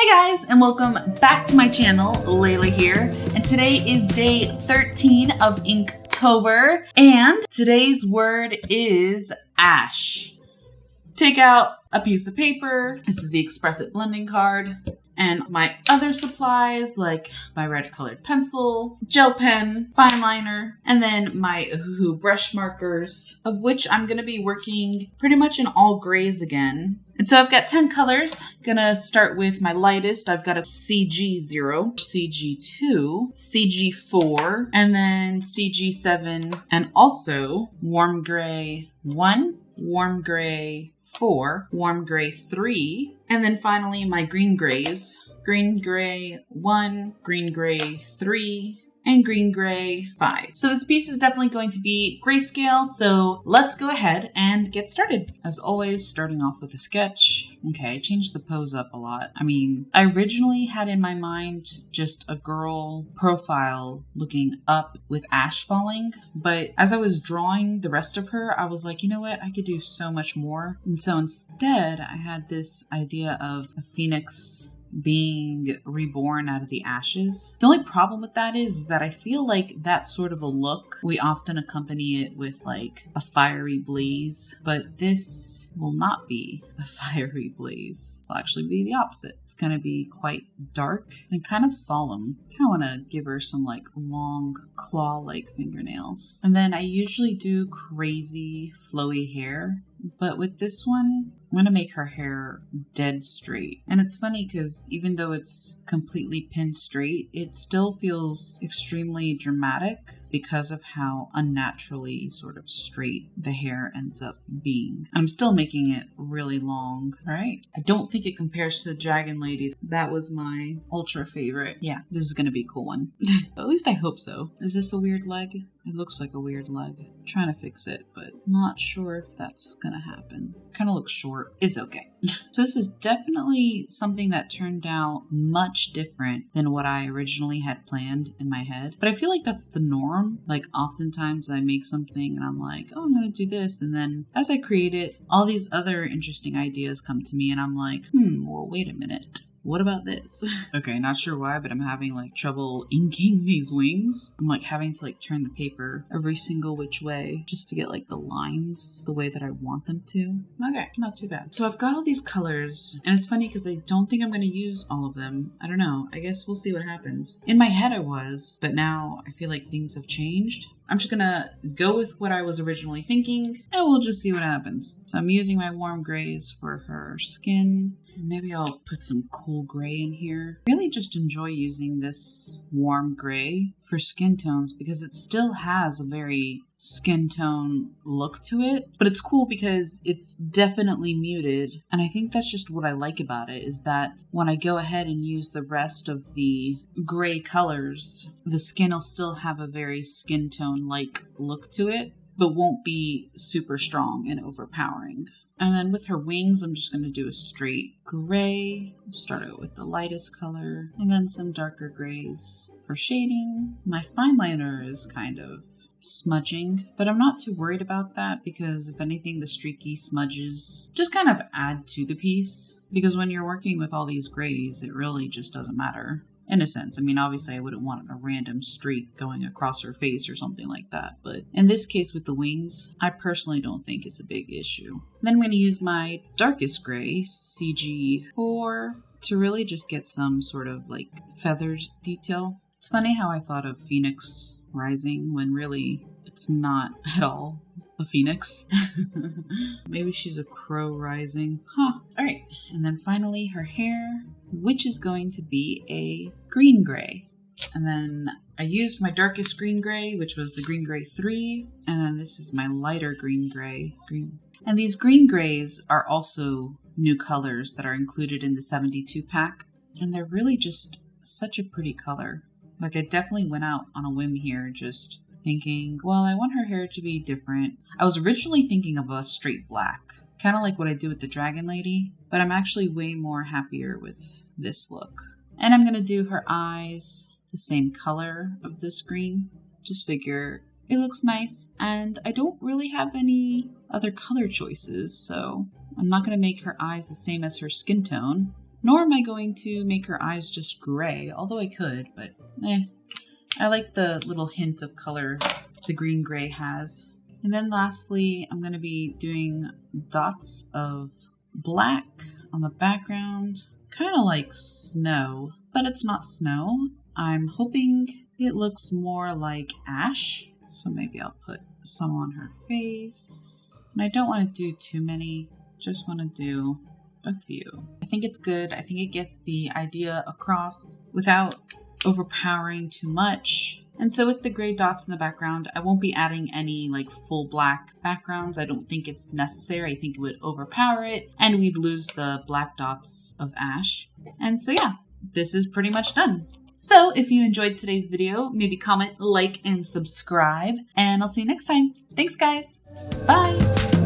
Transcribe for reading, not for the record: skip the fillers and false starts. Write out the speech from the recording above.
Hey guys, and welcome back to my channel. Layla here, and today is day 13 of Inktober, and today's word is ash. Take out a piece of paper. This is the Express It blending card, and my other supplies like my red colored pencil, gel pen, fine liner, and then my Ohuhu brush markers, of which I'm going to be working pretty much in all grays again. And so I've got 10 colors. Gonna start with my lightest. I've got a CG0, CG2, CG4, and then CG7, and also warm gray 1, warm gray 4, warm gray 3, and then finally my green grays. Green gray 1, green gray 3, and green gray 5. So this piece is definitely going to be grayscale, so let's go ahead and get started. As always, starting off with a sketch. Okay, I changed the pose up a lot. I originally had in my mind just a girl profile looking up with ash falling, but as I was drawing the rest of her, I was like, you know what, I could do so much more. And so instead, I had this idea of a phoenix being reborn out of the ashes. The only problem with that is that I feel like that sort of a look, we often accompany it with like a fiery blaze, but this will not be a fiery blaze. It'll actually be the opposite. It's going to be quite dark and kind of solemn. I kind of want to give her some like long claw-like fingernails. And then I usually do crazy flowy hair, but with this one, I'm going to make her hair dead straight. And it's funny because even though it's completely pinned straight, it still feels extremely dramatic because of how unnaturally sort of straight the hair ends up being. I'm still making it really long, right? I don't think it compares to the Dragon Lady. That was my ultra favorite. Yeah, this is going to be a cool one. At least I hope so. Is this a weird leg? It looks like a weird leg. I'm trying to fix it, but not sure if that's going to happen. Kind of looks short. It's okay. So this is definitely something that turned out much different than what I originally had planned in my head. But I feel like that's the norm. Like oftentimes I make something and I'm like, oh, I'm going to do this. And then as I create it, all these other interesting ideas come to me and I'm like, well, wait a minute. What about this? Okay, not sure why, but I'm having like trouble inking these wings. I'm like having to like turn the paper every single which way just to get like the lines the way that I want them to. Okay, not too bad. So I've got all these colors, and it's funny because I don't think I'm going to use all of them. I don't know. I guess we'll see what happens. In my head I was, but now I feel like things have changed. I'm just gonna go with what I was originally thinking, and we'll just see what happens. So I'm using my warm grays for her skin. Maybe I'll put some cool gray in here. Really just enjoy using this warm gray for skin tones because it still has a very skin tone look to it, but it's cool because it's definitely muted, and I think that's just what I like about it, is that when I go ahead and use the rest of the gray colors, the skin will still have a very skin tone like look to it, but won't be super strong and overpowering. And then with her wings, I'm just going to do a straight gray. Start out with the lightest color, and then some darker grays for shading. My fine liner is kind of smudging, but I'm not too worried about that because if anything, the streaky smudges just kind of add to the piece, because when you're working with all these grays, it really just doesn't matter. In a sense, obviously I wouldn't want a random streak going across her face or something like that, but in this case with the wings, I personally don't think it's a big issue. Then I'm going to use my darkest gray, CG4, to really just get some sort of like feathered detail. It's funny how I thought of Phoenix Rising when really it's not at all a phoenix. Maybe she's a crow rising. Alright, and then finally her hair, which is going to be a green gray. And then I used my darkest green gray, which was the green gray 3, and then this is my lighter green gray. And these green grays are also new colors that are included in the 72 pack, and they're really just such a pretty color. Like I definitely went out on a whim here, just thinking, well, I want her hair to be different. I was originally thinking of a straight black, kind of like what I did with the Dragon Lady, but I'm actually way more happier with this look. And I'm going to do her eyes the same color of this green. Just figure it looks nice, and I don't really have any other color choices, so I'm not going to make her eyes the same as her skin tone. Nor am I going to make her eyes just gray, although I could, but I like the little hint of color the green gray has. And then lastly, I'm going to be doing dots of black on the background, kind of like snow, but it's not snow. I'm hoping it looks more like ash, so maybe I'll put some on her face. And I don't want to do too many, just want to do a few. I think it's good. I think it gets the idea across without overpowering too much. And so with the gray dots in the background, I won't be adding any like full black backgrounds. I don't think it's necessary. I think it would overpower it and we'd lose the black dots of ash. And so yeah, this is pretty much done. So if you enjoyed today's video, maybe comment, like, and subscribe, and I'll see you next time. Thanks guys. Bye.